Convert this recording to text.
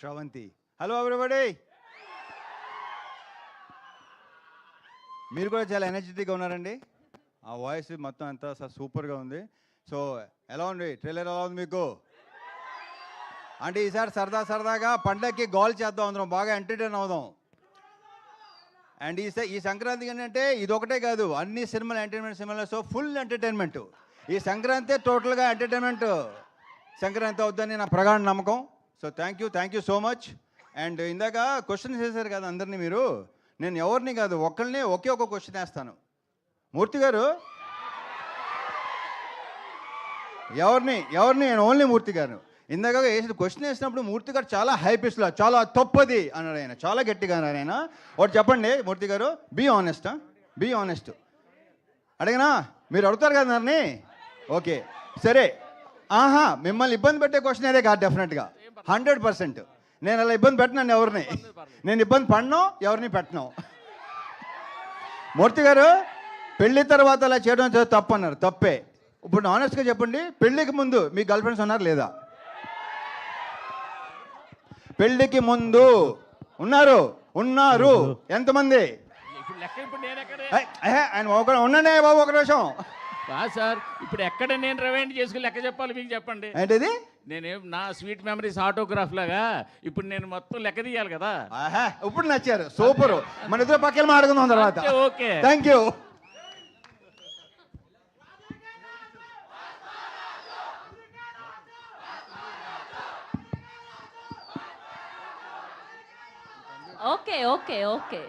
Sravanthi. Hello everybody. మీరు కూడా చాలా ఎనర్జెటిక్గా ఉన్నారండి. ఆ వాయిస్ మొత్తం అంతా సూపర్గా ఉంది. సో ఎలా ఉంది ట్రైలర్, ఎలా ఉంది మీకు? అంటే ఈసారి సరదాగా పండగకి గోల్ చేద్దాం, అందరం బాగా ఎంటర్టైన్ అవుదాం. అండ్ ఈ సంక్రాంతికి ఏంటంటే ఇది ఒకటే కాదు, అన్ని సినిమాలు ఎంటర్టైన్మెంట్ సినిమాలు. So full entertainment. ఈ సంక్రాంతి టోటల్గా ఎంటర్టైన్మెంట్ సంక్రాంతి అవుద్దని నా ప్రగాఢ నమ్మకం. So thank you so much. And ఇందాక క్వశ్చన్ చేశారు కదా అందరినీ మీరు. నేను ఎవరిని కాదు, ఒక్కరిని ఒకే ఒక క్వశ్చన్ వేస్తాను. మూర్తి గారు ఎవరిని నేను ఓన్లీ మూర్తి గారు. ఇందాక వేసిన క్వశ్చన్ వేసినప్పుడు మూర్తి గారు చాలా హై పిచ్లో చాలా తప్పది అన్నాడు ఆయన, చాలా గట్టిగా అన్నాడు ఆయన. ఒకటి చెప్పండి మూర్తి గారు, బీ ఆనెస్ట్. అడిగినా మీరు అడుగుతారు కదా నన్ను. ఓకే సరే. మిమ్మల్ని ఇబ్బంది పెట్టే క్వశ్చన్ అదే కాదు, డెఫినెట్గా 100%. నేను అలా ఇబ్బంది పెట్టినాను ఎవరిని, నేను ఇబ్బంది పడినో ఎవరిని పెట్టను. మూర్తి గారు పెళ్లి తర్వాత అలా చేయడం తప్పు అన్నారు, తప్పే. ఇప్పుడు ఆనెస్ట్గా చెప్పండి, పెళ్ళికి ముందు మీ గర్ల్ ఫ్రెండ్స్ ఉన్నారు లేదా? పెళ్ళికి ముందు ఉన్నారు ఎంతమంది? ఆయన ఉండండి బాబు ఒక నిమిషం. సార్ ఇప్పుడు ఎక్కడ నేను రివైండ్ చేసుకుని లెక్క చెప్పాలి మీకు చెప్పండి. ఏంటిది? నేనేం నా స్వీట్ మెమరీస్ ఆటోగ్రాఫ్ లాగా ఇప్పుడు నేను మొత్తం లెక్క తీయాలి కదా. ఇప్పుడు నచ్చారు, సూపర్. మన ఇద్దరు పక్కన మాట్లాడుకుందాం తర్వాత. Okay thank you. Okay okay okay